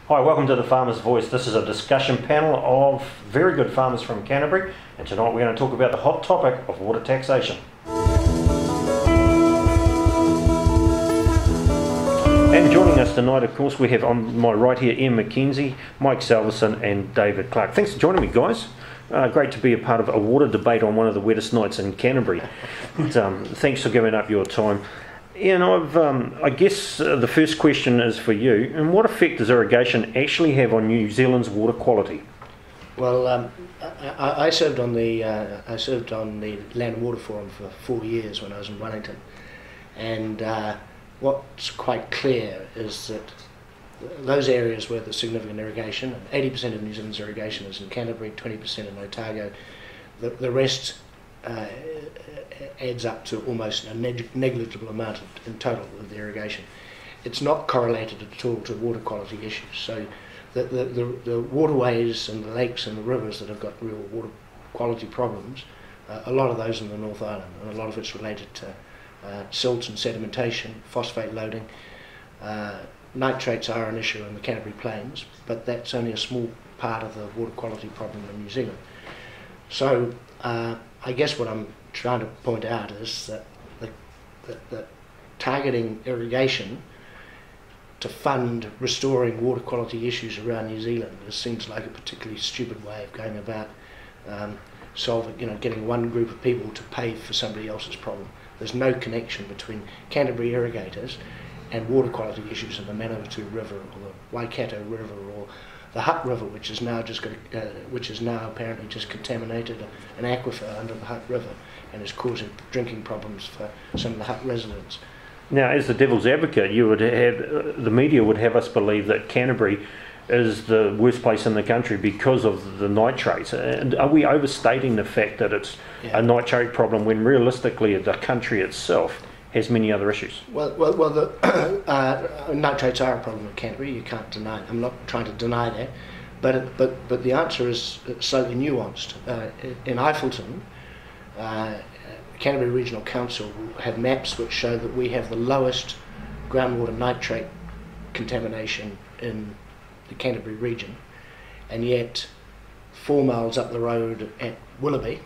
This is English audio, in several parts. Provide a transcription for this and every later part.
Hi, welcome to the Farmer's Voice. This is a discussion panel of very good farmers from Canterbury, and tonight we're going to talk about the hot topic of water taxation. And joining us tonight, of course, we have on my right here Ian McKenzie, Mike Salverson and David Clark. Thanks for joining me, guys. Great to be a part of a water debate on one of the wettest nights in Canterbury. Thanks for giving up your time. Ian, I guess the first question is for you. And what effect does irrigation actually have on New Zealand's water quality? Well, I served on the Land and Water Forum for 4 years when I was in Wellington, and what's quite clear is that those areas where there's significant irrigation, 80% of New Zealand's irrigation is in Canterbury, 20% in Otago, the rest adds up to almost a negligible amount in total of the irrigation. It's not correlated at all to water quality issues. So the waterways and the lakes and the rivers that have got real water quality problems, a lot of those in the North Island, and a lot of it's related to silt and sedimentation, phosphate loading. Nitrates are an issue in the Canterbury Plains, but that's only a small part of the water quality problem in New Zealand. So I guess what I'm trying to point out is that targeting irrigation to fund restoring water quality issues around New Zealand seems like a particularly stupid way of going about getting one group of people to pay for somebody else's problem. There's no connection between Canterbury irrigators and water quality issues in the Manawatu River or the Waikato River or the Hutt River, which is now apparently just contaminated an aquifer under the Hutt River and is causing drinking problems for some of the Hutt residents. Now, as the devil's advocate, the media would have us believe that Canterbury is the worst place in the country because of the nitrates. And are we overstating the fact that it's a nitrate problem when realistically the country itself has many other issues? Well, the nitrates are a problem in Canterbury. You can't deny it. I'm not trying to deny that, but the answer is slightly nuanced. In Eifelton, Canterbury Regional Council have maps which show that we have the lowest groundwater nitrate contamination in the Canterbury region, and yet 4 miles up the road at Willoughby,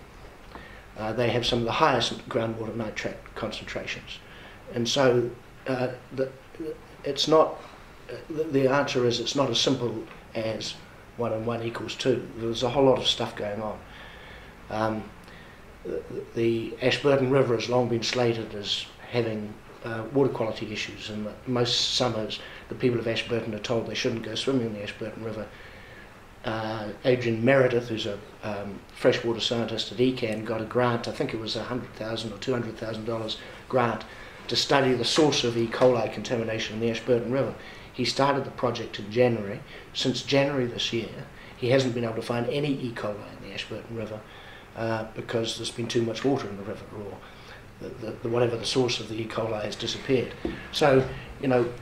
they have some of the highest groundwater nitrate concentrations. And so it's not, the answer is it's not as simple as 1 and 1 equals 2. There's a whole lot of stuff going on. The Ashburton River has long been slated as having water quality issues, and most summers the people of Ashburton are told they shouldn't go swimming in the Ashburton River. Adrian Meredith, who's a freshwater scientist at ECAN, got a grant, I think it was $100,000 or $200,000 grant, to study the source of E. coli contamination in the Ashburton River. He started the project in January. Since January this year, he hasn't been able to find any E. coli in the Ashburton River because there's been too much water in the river, or whatever the source of the E. coli has disappeared. So,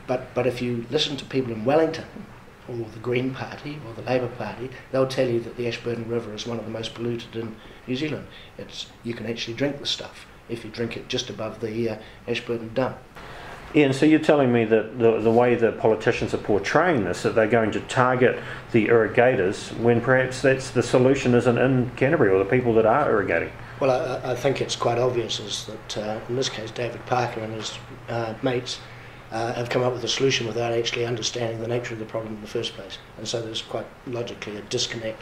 but if you listen to people in Wellington, or the Green Party, or the Labour Party, they'll tell you that the Ashburton River is one of the most polluted in New Zealand. You can actually drink the stuff if you drink it just above the Ashburton dump. Ian, so you're telling me that the way the politicians are portraying this, that they're going to target the irrigators when perhaps that's the solution isn't in Canterbury or the people that are irrigating? Well, I think it's quite obvious is that in this case David Parker and his mates have come up with a solution without actually understanding the nature of the problem in the first place. And so there's quite logically a disconnect.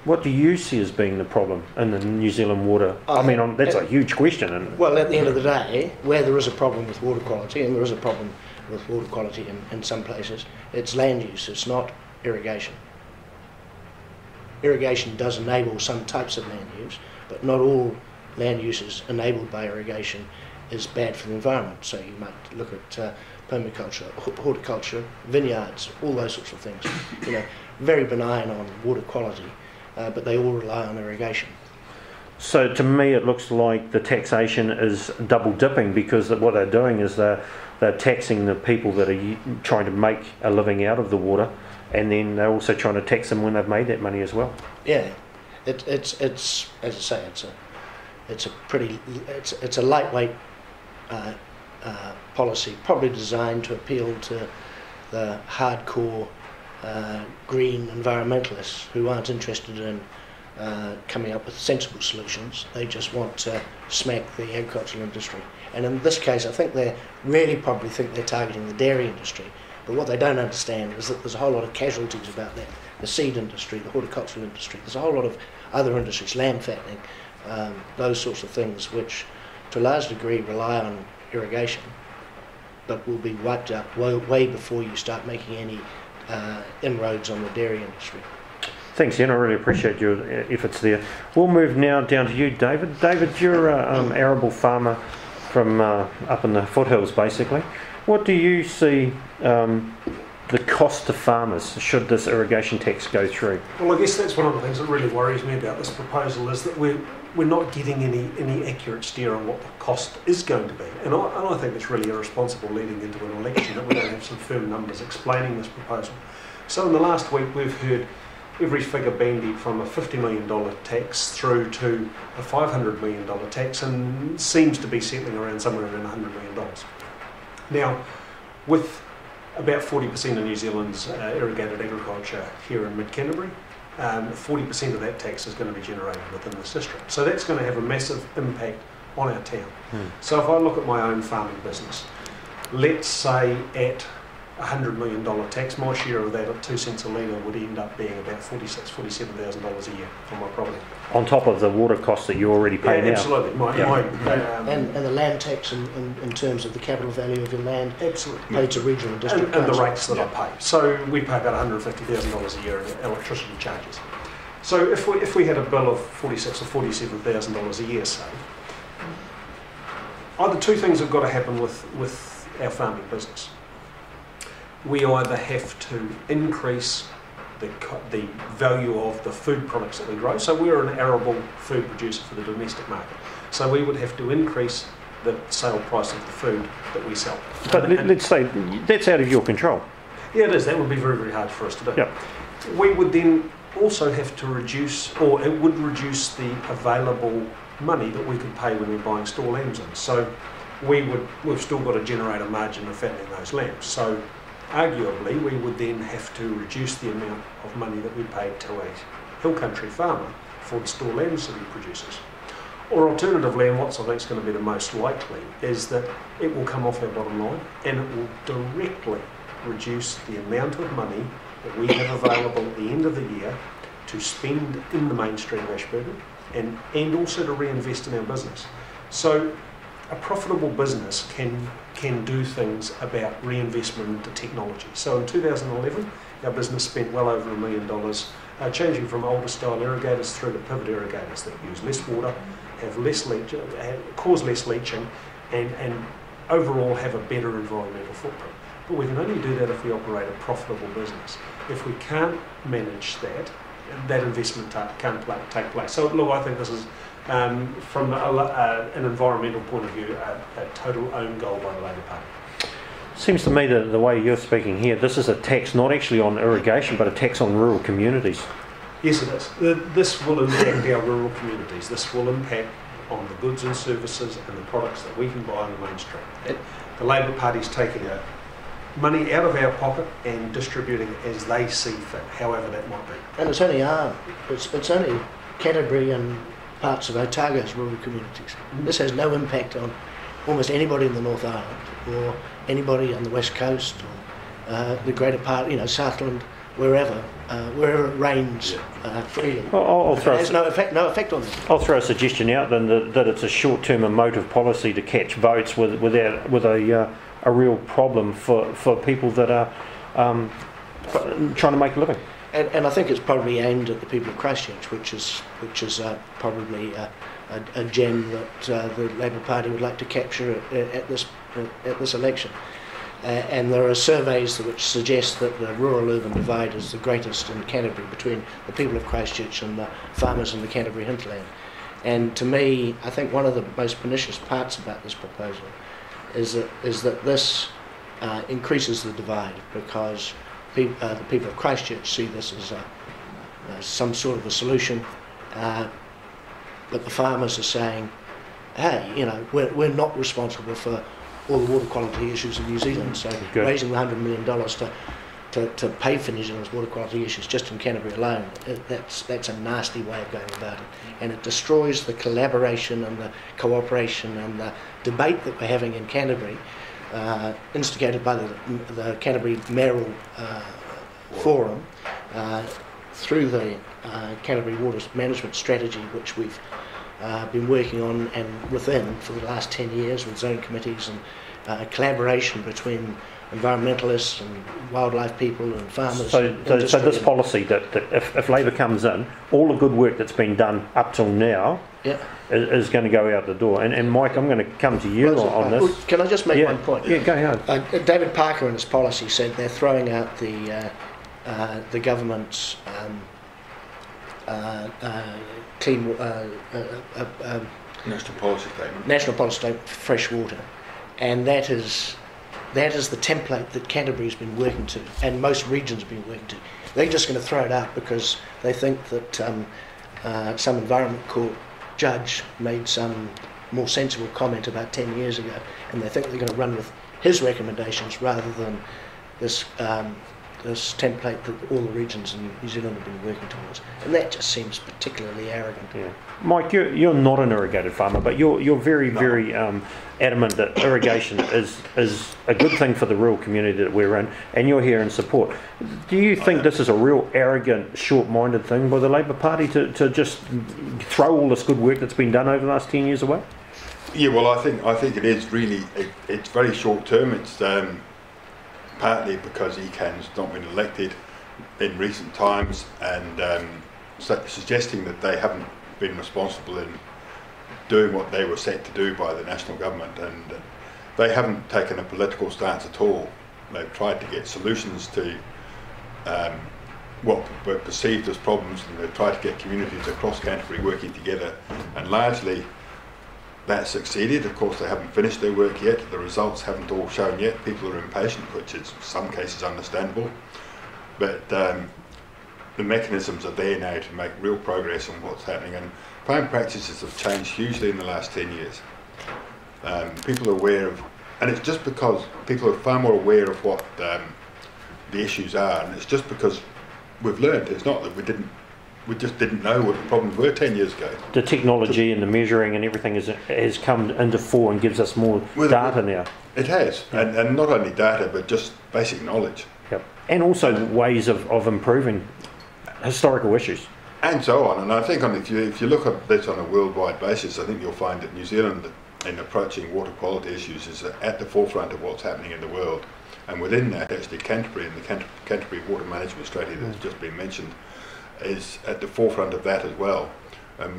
What do you see as being the problem in the New Zealand water? That's a huge question. Well, at the end of the day, where there is a problem with water quality, and there is a problem with water quality in some places, it's land use, it's not irrigation. Irrigation does enable some types of land use, but not all land uses enabled by irrigation is bad for the environment. So you might look at permaculture, horticulture, vineyards, all those sorts of things. Very benign on water quality, but they all rely on irrigation. So to me it looks like the taxation is double dipping, because what they're doing is they're taxing the people that are trying to make a living out of the water, and then they're also trying to tax them when they've made that money as well. Yeah, it's as I say, it's a lightweight policy, probably designed to appeal to the hardcore green environmentalists who aren't interested in coming up with sensible solutions. They just want to smack the agricultural industry. And in this case, I think they really probably think they're targeting the dairy industry. But what they don't understand is that there's a whole lot of casualties about that. The seed industry, the horticultural industry, there's a whole lot of other industries, lamb fattening, those sorts of things, which to a large degree rely on irrigation, but will be wiped out way before you start making any inroads on the dairy industry. Thanks, Ian. I really appreciate your efforts there. We'll move now down to you, David. David, you're an arable farmer from up in the foothills, basically. What do you see the cost to farmers should this irrigation tax go through? Well, I guess that's one of the things that really worries me about this proposal is that we're not getting any accurate steer on what the cost is going to be. And I think it's really irresponsible leading into an election that we don't have some firm numbers explaining this proposal. So in the last week we've heard every figure bandied from a $50 million tax through to a $500 million tax, and seems to be settling around somewhere around $100 million. Now, with about 40% of New Zealand's irrigated agriculture here in mid-Canterbury, 40% of that tax is going to be generated within this district. So that's going to have a massive impact on our town. So if I look at my own farming business, let's say at $100 million tax, my share of that at 2 cents a litre would end up being about $47,000 a year for my property. On top of the water costs that you already pay now? Absolutely. And the land tax in terms of the capital value of your land, absolutely, paid to regional district and the rates that I pay. So we pay about $150,000 a year in electricity charges. So if we had a bill of $46,000 or $47,000 a year, say, either two things have got to happen with our farming business. We either have to increase the value of the food products that we grow. So we're an arable food producer for the domestic market. So we would have to increase the sale price of the food that we sell. But let's say that's out of your control. Yeah, it is. That would be very, very hard for us to do. Yep. We would then also have to reduce, or it would reduce the available money that we could pay when we're buying store lambs in. So we've still got to generate a margin of fattening those lambs. So arguably, we would then have to reduce the amount of money that we paid to a hill country farmer for the store lambs that he produces. Or alternatively, and what I think is going to be the most likely, is that it will come off our bottom line and it will directly reduce the amount of money that we have available at the end of the year to spend in the mainstream of Ashburton and also to reinvest in our business. So a profitable business can do things about reinvestment into technology. So in 2011, our business spent well over $1 million changing from older style irrigators through to pivot irrigators that use less water, have less leach, cause less leaching, and overall have a better environmental footprint. But we can only do that if we operate a profitable business. If we can't manage that investment can't take place. So look, I think this is, from an environmental point of view, a total own goal by the Labour Party. Seems to me that the way you're speaking here, this is a tax not actually on irrigation, but a tax on rural communities. Yes, it is. This will impact our rural communities. This will impact on the goods and services and the products that we can buy in the mainstream. The Labour Party's taking money out of our pocket and distributing it as they see fit, however that might be. And it's only Canterbury and parts of Otago's rural communities. This has no impact on almost anybody in the North Island or anybody on the West Coast or the greater part, Southland, wherever it rains freely. Well, it has no effect on them. I'll throw a suggestion out then that it's a short-term emotive policy to catch votes with a real problem for people that are trying to make a living. And I think it's probably aimed at the people of Christchurch, which is probably a gem that the Labour Party would like to capture at this election. And there are surveys which suggest that the rural-urban divide is the greatest in Canterbury between the people of Christchurch and the farmers in the Canterbury hinterland. And to me, I think one of the most pernicious parts about this proposal is that this increases the divide, because the people of Christchurch see this as some sort of a solution, but the farmers are saying, hey, we're not responsible for all the water quality issues in New Zealand, so raising the $100 million to pay for New Zealand's water quality issues just in Canterbury alone, that's a nasty way of going about it, and it destroys the collaboration and the cooperation and the debate that we're having in Canterbury, instigated by the Canterbury Mayoral Forum, through the Canterbury Water Management Strategy, which we've been working on and within for the last 10 years with zone committees and collaboration between environmentalists and wildlife people and farmers. So this policy that if Labor comes in, all the good work that's been done up till now is going to go out the door. And Mike, I'm going to come to you on this. Can I just make one point? Yeah, go ahead. David Parker in his policy said they're throwing out the government's clean national policy statement. National policy statement for fresh water, and that is the template that Canterbury's been working to, and most regions have been working to. They're just going to throw it out because they think that some Environment Court judge made some more sensible comment about 10 years ago, and they think they're going to run with his recommendations rather than this template that all the regions in New Zealand have been working towards, and that just seems particularly arrogant. Yeah. Mike, you're not an irrigated farmer, but you're very adamant that irrigation is a good thing for the rural community that we're in, and you're here in support. Do you think this is a real arrogant, short-minded thing by the Labor Party to just throw all this good work that's been done over the last 10 years away? Yeah, well, I think it is really it's very short-term. It's partly because ECAN's not been elected in recent times, and suggesting that they haven't been responsible in doing what they were set to do by the national government, and they haven't taken a political stance at all. They've tried to get solutions to what were perceived as problems, and they've tried to get communities across Canterbury working together, and largely that succeeded. Of course, they haven't finished their work yet. The results haven't all shown yet. People are impatient, which is in some cases understandable. But the mechanisms are there now to make real progress on what's happening. And farm practices have changed hugely in the last 10 years. People are aware of, and it's just because people are far more aware of what the issues are. And it's just because we've learned. It's not that we just didn't know what the problems were 10 years ago. The technology and the measuring and everything has come into fore and gives us more data now. It has, and not only data, but just basic knowledge. Yep. And also ways of improving historical issues. And so on. And I think if you look at this on a worldwide basis, I think you'll find that New Zealand, in approaching water quality issues, is at the forefront of what's happening in the world. And within that, actually, Canterbury and the Canterbury Water Management Strategy that's just been mentioned is at the forefront of that as well. A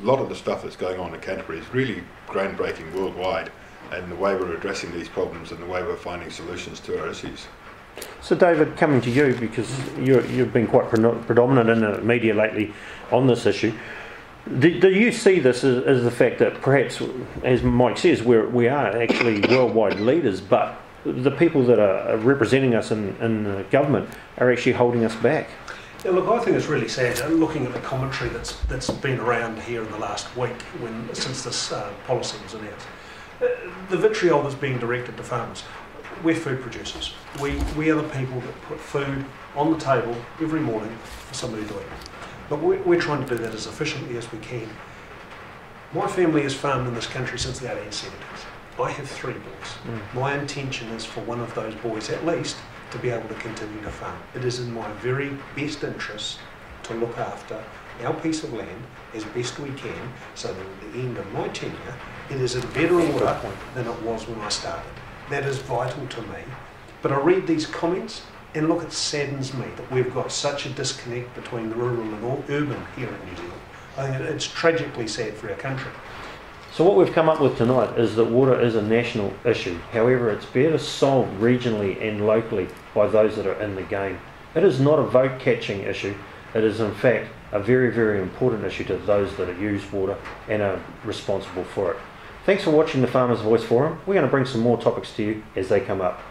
lot of the stuff that's going on in Canterbury is really groundbreaking worldwide, and the way we're addressing these problems and the way we're finding solutions to our issues. So David, coming to you, because you've been quite predominant in the media lately on this issue, do you see this as the fact that perhaps, as Mike says, we are actually worldwide leaders, but the people that are representing us in the government are actually holding us back? Yeah, look, I think it's really sad, looking at the commentary that's been around here in the last week since this policy was announced. The vitriol that's being directed to farmers. We're food producers. We are the people that put food on the table every morning for somebody to eat. But we're trying to do that as efficiently as we can. My family has farmed in this country since the 1870s. I have 3 boys. My intention is for one of those boys, at least, to be able to continue to farm. It is in my very best interest to look after our piece of land as best we can, so that at the end of my tenure, it is in better order than it was when I started. That is vital to me. But I read these comments, and look, it saddens me that we've got such a disconnect between the rural and urban here in New Zealand. I think it's tragically sad for our country. So what we've come up with tonight is that water is a national issue. However, it's better solved regionally and locally by those that are in the game. It is not a vote-catching issue. It is, in fact, a very, very important issue to those that use water and are responsible for it. Thanks for watching the Farmers Voice Forum. We're going to bring some more topics to you as they come up.